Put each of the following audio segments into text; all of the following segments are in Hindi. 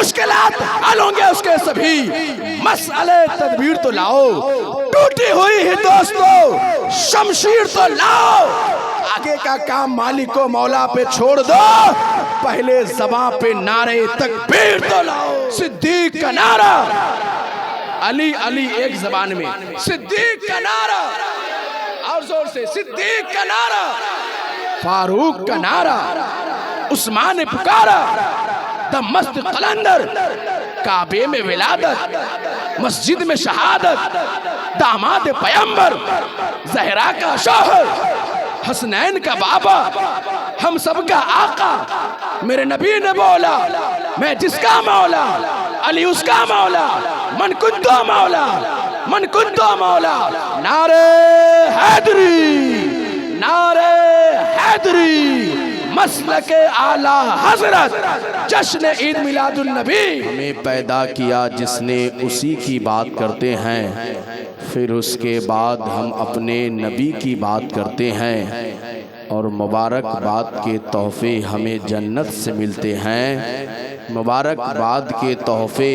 मुश्किलात हल होंगे उसके सभी, मसले तदबीर तो लाओ, टूटी हुई है दोस्तों शमशीर तो लाओ, आगे का काम मालिक को मौला पे छोड़ दो, पहले ज़बां पे नारे तकबीर तो लाओ। सिद्दीक का नारा, अली अली एक ज़बान में, सिद्दीक का नारा, और जोर से सिद्दीक का नारा, फारूक का नारा, उस्मान ने पुकारा, दमश्क कलंदर, काबे में विलादत, मस्जिद में शहादत, दामाद पैगंबर, जहरा का शौहर, हसनैन का बाबा, हम सबका आका, मेरे नबी ने बोला मैं जिसका मौला, अली उसका मौला, मन कुंतो मौला, मन कुंतो मौला। नारे हैदरी, नारे हैदरी, मसलके आला हजरत, जश्न ईद मिलादुन नबी। हमें पैदा किया जिसने उसी की बात करते हैं, फिर उसके बाद हम अपने नबी की बात करते हैं, और मुबारकबाद के तोहफे हमें जन्नत से मिलते हैं, मुबारकबाद के तोहफे,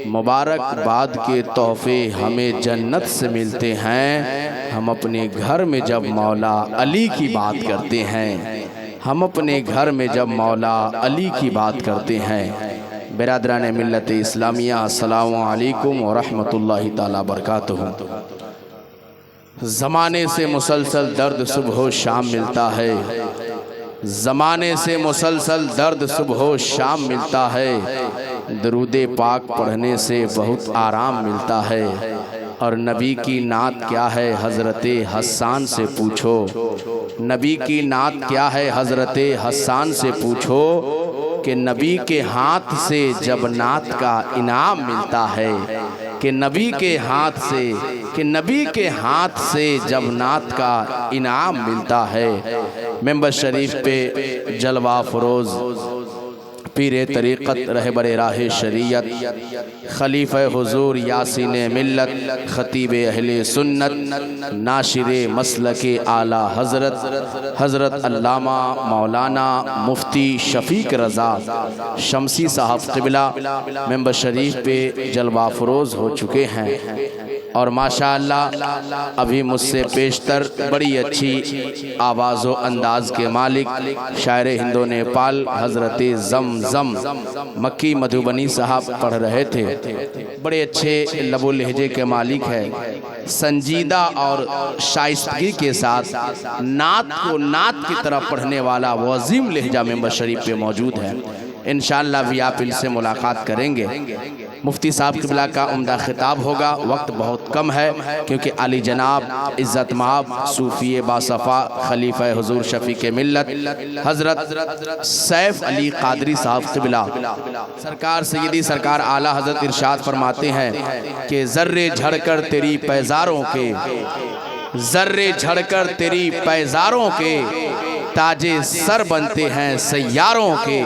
मुबारकबाद के तोहफे हमें जन्नत से मिलते हैं। हम अपने घर में जब मौला अली की बात करते हैं, हम अपने घर में जब मौला अली की बात करते हैं। बिरादरान मिल्लत इस्लामिया, अस्सलामु अलैकुम व रहमतुल्लाहि ताला बरकातुहू। ज़माने से मुसलसल दर्द सुबह शाम मिलता है, ज़माने से मुसलसल दर्द सुबह शाम मिलता है, दरूदे पाक पढ़ने से बहुत आराम मिलता है, और नबी की नात क्या है हज़रते हस्सान से पूछो, नबी की नात क्या है हज़रते हस्सान से पूछो, कि नबी के हाथ से जब नात का इनाम मिलता है, कि नबी के हाथ से, कि नबी के हाथ से जब नात का इनाम मिलता है। मेंबर शरीफ पे जलवा फरोज़ पीरे तरीक़त रहबरे राह शरीयत, खलीफ़े हुज़ूर यासीन मिल्लत, ख़तीब अहले सुन्नत, नाशिरे मसलके आला हज़रत, हज़रत अल्लामा मौलाना मुफ्ती शफ़ीक रज़ा शमसी साहब क़िबला मेंबर शरीफ पे जलवा फरोज़ हो चुके हैं। और माशाअल्लाह अभी मुझसे पेशतर बड़ी अच्छी आवाज़ व अंदाज़ के मालिक शायर हिंदो नेपाल हज़रत ज़म मक्की मधुबनी साहब पढ़ रहे थे। बड़े अच्छे लबो लहजे के मालिक हैं, संजीदा और शाइस्तगी के साथ नात को नात की तरह पढ़ने वाला वज़ीम लहजा मेंबर शरीफ पे मौजूद है। इंशाअल्लाह भी आप इनसे मुलाकात करेंगे। मुफ्ती साहब क़िबला का उम्दा खिताब होगा, वक्त बहुत कम है क्योंकि आली जनाब इज़्ज़त माब सूफ़ी बासफ़ा खलीफ़ा हुज़ूर शफ़ीक़ मिल्लत हज़रत सैफ़ अली क़ादरी साहब क़िबला सरकार सय्यदी सरकार आला हज़रत इरशाद फरमाते हैं कि ज़र्रे झड़कर तेरी पैज़ारों के, ज़र्रे झड़कर तेरी पैज़ारों के, ताजे सर बनते हैं सैयारों के,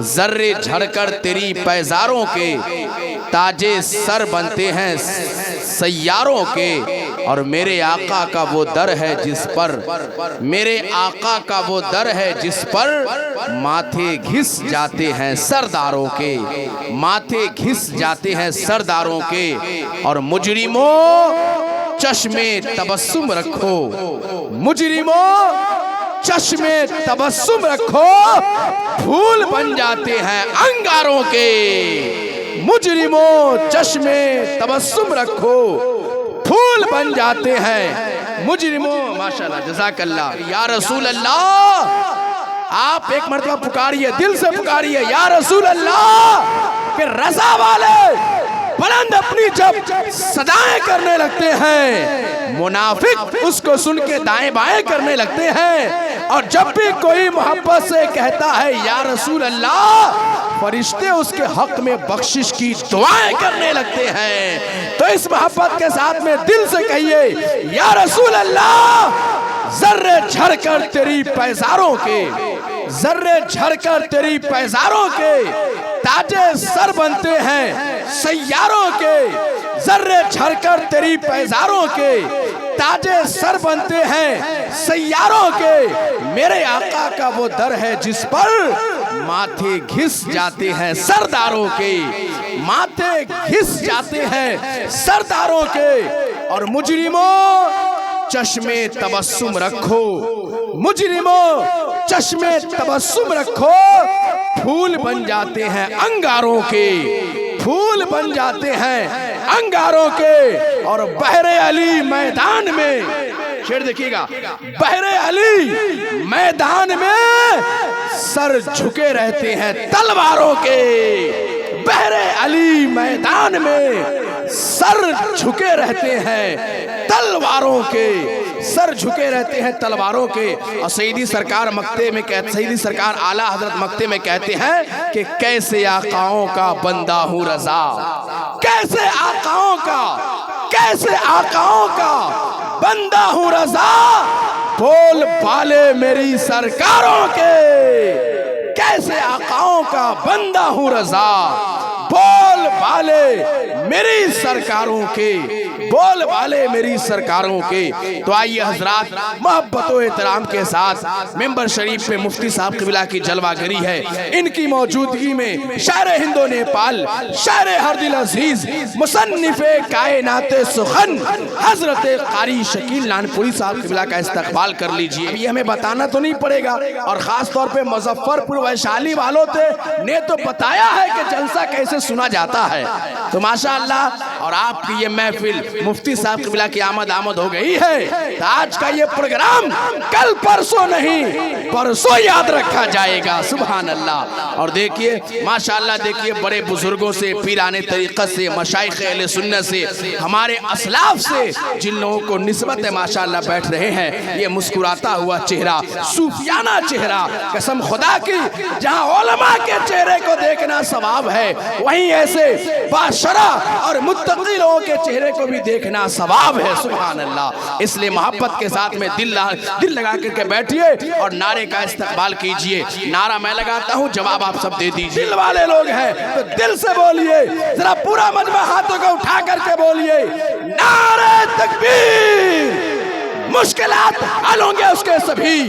ज़र्रे झड़कर तेरी पैज़ारों के, ताजे सर बनते हैं सैयारों के, और मेरे आका का वो दर है जिस पर, मेरे आका का वो दर है जिस पर माथे घिस जाते हैं सरदारों के, माथे घिस जाते हैं सरदारों के। और मुजरिमों चश्मे तबस्सुम रखो, मुजरिमों चश्मे तबस्सुम रखो, फूल बन जाते हैं अंगारों के। मुजरिमों चश्मे तबस्सुम रखो, फूल बन जाते हैं मुजरिमों। माशाअल्लाह जज़ाकल्लाह। या रसूल अल्लाह, आप एक मरतबा पुकारिए, दिल से पुकारिए या रसूल अल्लाह, कि रज़ा वाले बुलंद अपनी जब सदाएं करने लगते हैं, मुनाफिक उसको सुन के दाएं बाएं करने लगते हैं। और जब भी कोई मोहब्बत से कहता है या रसूल अल्लाह, फरिश्ते उसके हक में बख्शिश की दुआएं करने लगते हैं। तो इस मोहब्बत के साथ में दिल से कहिए या रसूल अल्लाह, ज़र्रे झड़कर तेरी पैज़ारों के, ज़र्रे झड़कर तेरी पैज़ारों के, ताजे सर बनते हैं सैयारों के, ज़र्रे झड़कर तेरी पैज़ारों के, ताजे सर बनते हैं सैयारों के। मेरे आका का वो दर है जिस पर माथे घिस जाते हैं सरदारों के, माथे घिस जाते हैं सरदारों के। और मुजरिमों चश्मे तबस्सुम रखो, मुजरिमों चश्मे तबस्सुम रखो, फूल बन जाते हैं अंगारों के, फूल बन जाते हैं अंगारों के। और बहरे अली मैदान में, शेर देखिएगा, बहरे अली मैदान में सर झुके रहते हैं तलवारों के, बहरे अली मैदान में सर झुके रहते हैं तलवारों के, सर झुके रहते हैं तलवारों के। और सईदी सरकार मक्ते में कहते, सईदी सरकार आला हजरत मक्ते में कहते हैं कि कैसे आकाओं का बंदा हूँ रजा, कैसे आकाओं का, कैसे आकाओं का बंदा हूँ रजा, बोल बाले मेरी सरकारों के, कैसे आकाओं का बंदा हूँ रजा, बोल बाले मेरी सरकारों के, बोल वाले मेरी सरकारों के। तो आइए हजरात, मोहब्बत और एहतराम के साथ मेंबर शरीफ पे मुफ्ती साहब क़िबला की जलवागरी है। इनकी मौजूदगी में शायर हिंदो नेपाल, शायर हर दिल अजीज, मुसन्निफे कायनाते सुखन हजरत कारी शकील नानपुरी साहब क़िबला का इस्तकबाल कर लीजिए। अब ये हमें बताना तो नहीं पड़ेगा, और खास तौर पे मुजफ्फरपुर वैशाली वालों ने तो बताया है कि जलसा कैसे सुना जाता है। तो माशाअल्लाह, और आपकी ये महफिल मुफ्ती साहब क़िबला की आमद हो गई है। तो आज का ये प्रोग्राम कल परसों नहीं, परसों याद रखा जाएगा। सुभान अल्लाह। और देखिए माशाअल्लाह, देखिए बड़े बुजुर्गों से, पीराने तरीक़त से, मशाइख़ अहले सुन्नत से, हमारे असलाफ से जिन लोगों को निस्बत है माशाअल्लाह बैठ रहे हैं, ये मुस्कुराता हुआ चेहरा, सूफियाना चेहरा, कसम खुदा की, जहाँ उलमा के चेहरे को देखना सवाब है, वहीं ऐसे बाशरा और मुत्तकी लोगों के चेहरे को भी देखना सवाब है। सुभान अल्लाह। इसलिए मोहब्बत के साथ में दिल लगा करके बैठिए और नारे का इस्तकबाल कीजिए। नारा मैं लगाता हूँ, जवाब आप सब दे दीजिए। दिल वाले लोग हैं तो दिल से बोलिए, जरा पूरा मजमा हाथों को उठा करके बोलिए, नारे तकबीर। मुश्किलात हल होंगे उसके सभी,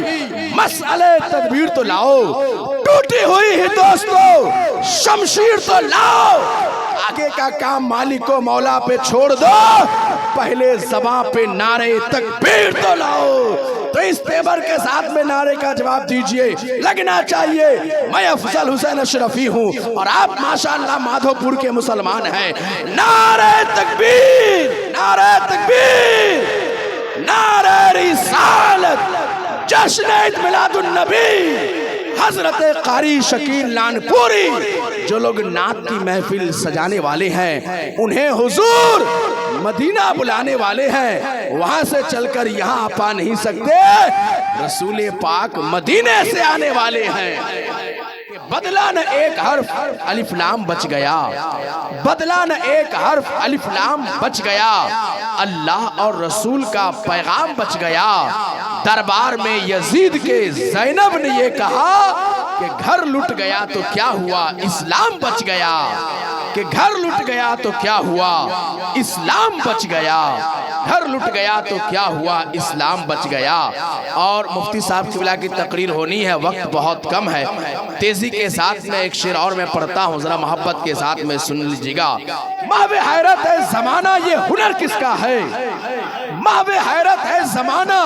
मसले तदबीर तो लाओ, टूटी हुई ही दोस्तों शमशीर तो लाओ, आगे का काम मालिक को मौला पे छोड़ दो, पहले ज़बां पे नारे तकबीर तो लाओ। तो इस तेवर के साथ में नारे का जवाब दीजिए, लगना चाहिए मैं अफजल हुसैन अशरफी हूँ और आप माशाअल्लाह माधोपुर के मुसलमान हैं। नारे तकबीर, नारे तकबीर, नारे रिसालत, जश्न मिलादुन नबी हजरत कारी शकील नानपुरी। जो लोग नात की महफिल सजाने वाले हैं, उन्हें हुजूर मदीना बुलाने वाले हैं, वहां से चलकर यहाँ आ पा नहीं सकते, रसूल पाक मदीने से आने वाले हैं। बदला न एक हर्फ अलिफ लाम बच गया, बदला न एक हर्फ अलिफ लाम बच गया, अल्लाह और रसूल का पैगाम बच गया। दरबार में यजीद के ज़ैनब ने ये कहा कि घर लुट गया तो क्या हुआ, इस्लाम बच गया, कि घर लुट गया तो क्या हुआ, इस्लाम बच गया, घर लुट गया तो क्या हुआ, इस्लाम बच गया। और मुफ्ती साहब क़िबला की तकरीर होनी है, वक्त बहुत कम है, तेजी के साथ में एक शेर और मैं पढ़ता हूँ, जरा मोहब्बत के साथ में सुन लीजिएगा। मावे हैरत है ज़माना, ये हुनर किसका है, मावे हैरत है ज़माना,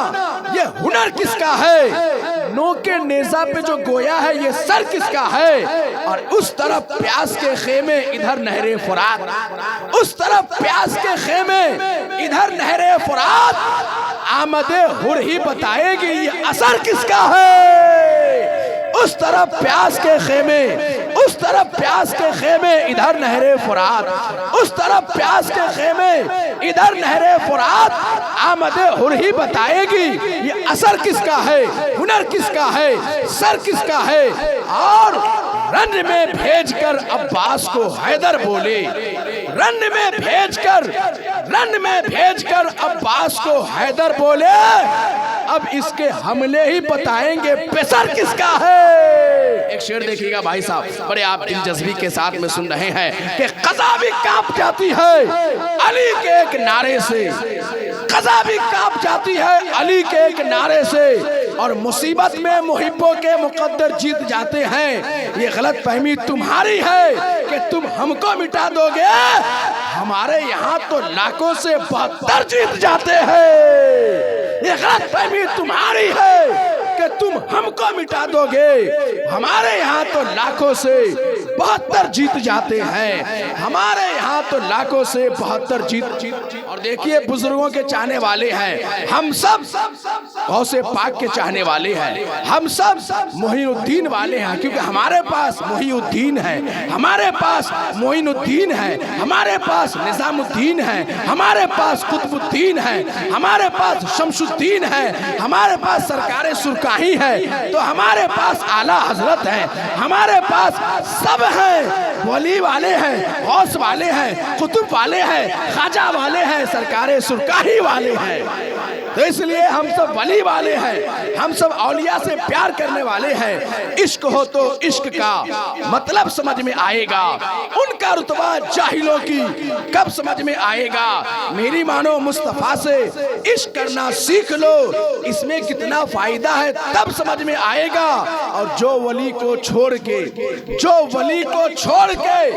ये हुनर किसका है, नो के नेज़ा पे जो गोया है ये सर किसका है। और उस तरफ प्यास के खेमे इधर नहरे फुरात, उस तरफ प्यास के खेमे इधर नहरे फुरात, आमदे हुर ही बताएगी ये असर किसका है। उस तरफ प्यास के खेमे, उस तरफ प्यास के खेमे इधर नहरे फुरात, उस तरफ प्यास के खेमे इधर नहरे फुरात, आमदे हुर ही बताएगी ये असर किसका है, हुनर किसका है, सर किसका है। और रन में भेजकर अब्बास को हैदर बोले, रन में भेजकर, रन में भेजकर अब्बास को हैदर बोले, अब इसके हमले ही बताएंगे पेशर किसका है। एक शेर देखिएगा भाई साहब, बड़े आप दिलचस्पी के साथ में सुन रहे हैं कि कज़ा भी कांप जाती है अली के एक नारे से, कज़ा भी कांप जाती है अली के एक नारे से, और मुसीबत में मुहिब्बों के मुकद्दर जीत जाते हैं। ये गलत फहमी तुम्हारी है कि तुम हमको मिटा दोगे, हमारे यहाँ तो लाखों से 72 जीत जाते हैं। ये गलत फहमी तुम्हारी है कि तुम हमको मिटा दोगे, हमारे यहाँ तो लाखों से 72 जीत जाते हैं, हमारे यहाँ तो लाखों से 72 जीत। और देखिए बुजुर्गों के चाहने वाले हैं, हम सब गौसे पाक के चाहने वाले हैं, हम सब मोहिनुद्दीन वाले हैं, क्योंकि हमारे पास मोहिउद्दीन है, हमारे पास मोइनुद्दीन है, हमारे पास निजामुद्दीन है, हमारे पास कुतुबुद्दीन है, हमारे पास शमसुद्दीन है, हमारे पास सरकारे सुरकाही है, तो हमारे पास आला हजरत है, हमारे पास सब हैं, वली वाले हैं, गौस वाले हैं, कुतुब वाले हैं, ख्वाजा वाले हैं, सरकारे सुरकाही वाले हैं। तो इसलिए हम सब वली वाले हैं, हम सब औलिया से प्यार करने वाले हैं। इश्क हो तो इश्क का मतलब समझ में आएगा, उनका रुतबा जाहिलों की कब समझ में आएगा। मेरी मानो मुस्तफा से इश्क करना सीख लो, इसमें कितना फायदा है तब समझ में आएगा। और जो वली को छोड़ के, जो वली को छोड़ के,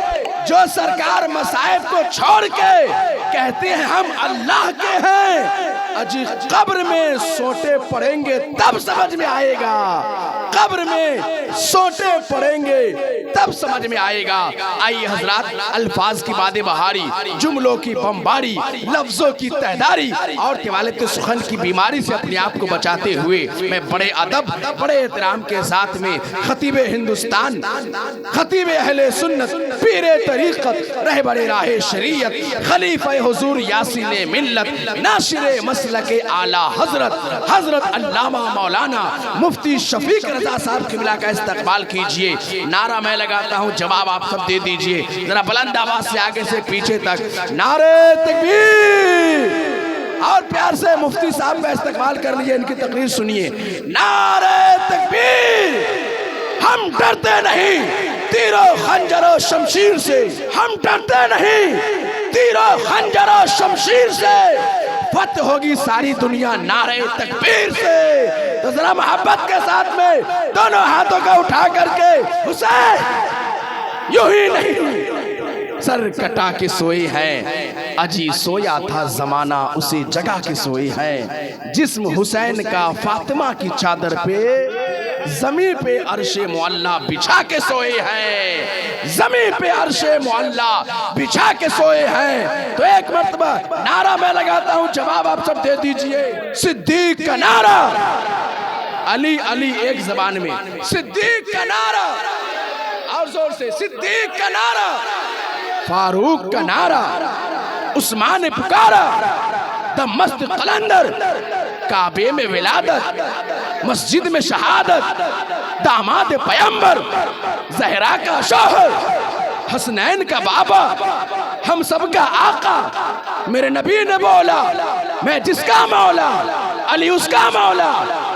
जो सरकार मसाइब को छोड़ के कहते हैं हम अल्लाह के हैं, अजी कब्र में सोटे पड़ेंगे तब समझ में आएगा, कब्र में सोटे पड़ेंगे तब समझ में आएगा। आइए हजरात, अल्फाज की बादे बहारी, जुमलों की बमबारी, लफ्जों की तहदारी और तिवालत सुखन की बीमारी से अपने आप को बचाते हुए मैं बड़े अदब, बड़े एहतराम के साथ में खतीब हिंदुस्तान, खतीब अहले सुन्नत, पीरे तरीक़त, रहबरे राहे शरीयत, खलीफे हुजूर यासीने मिल्लत, नाशिरे मसलके आला हजरत, हजरत अल्लामा मौलाना मुफ्ती शफीक रजा साहब किबला का इस्तकबाल कीजिए। नारा मैं लगाता हूँ, जवाब आप सब दे दीजिए, जरा बुलंद आवाज से आगे से पीछे तक, नारे तकबीर। और प्यार से मुफ्ती साहब का इस्तकबाल कर लीजिए, इनकी तकरीर सुनिए। नारे तकबीर। हम डरते नहीं तीरों खंजरों शमशीर से, हम डरते नहीं तीरों खंजरों शमशीर से, फतह होगी सारी दुनिया नारे तकबीर से। तो जरा मोहब्बत के साथ में दोनों हाथों को उठा करके हुसैन यूं ही नहीं सर कटा के सोए हैं, अजी सोया था जमाना उसे जगा के सोए हैं। जिस्म हुसैन का फातिमा की चादर पे, जमीन पे अर्शे मुअल्ला बिछा के सोए हैं, जमीन पे अर्शे मुअल्ला बिछा के सोए हैं। तो एक मर्तबा नारा मैं लगाता हूं, जवाब आप सब दे दीजिए। सिद्दीक का नारा, अली अली एक जबान में, सिद्दीक का नारा, और जोर से सिद्दीक का नारा, फारूक का नारा, उस्मान ने पुकारा, दमस्त कलंदर, काबे में विलादत, मस्जिद में शहादत, दामाद पैगंबर, जहरा का शौहर, हसनैन का बाबा, हम सब का आका, मेरे नबी ने बोला मैं जिसका मौला अली उसका मौला,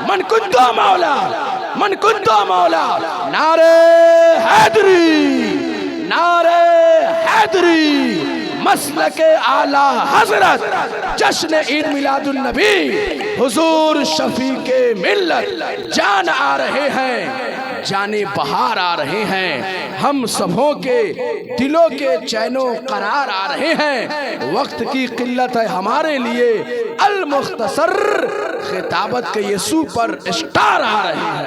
मन कुद्दो मौला, मन कुद्दो मौला। नारे हैदरी, नारे हैदरी, मसलके आला हजरत, जश्न ईद मिलादुन नबी, हुजूर शफीके मिल्लत, जान आ रहे हैं, जाने बहार आ रहे हैं, हम सबों के दिलों के चैनो करार आ रहे हैं। वक्त की किल्लत है हमारे लिए, अल मुख्तसर खिताबत के ये सुपर स्टार आ रहे हैं।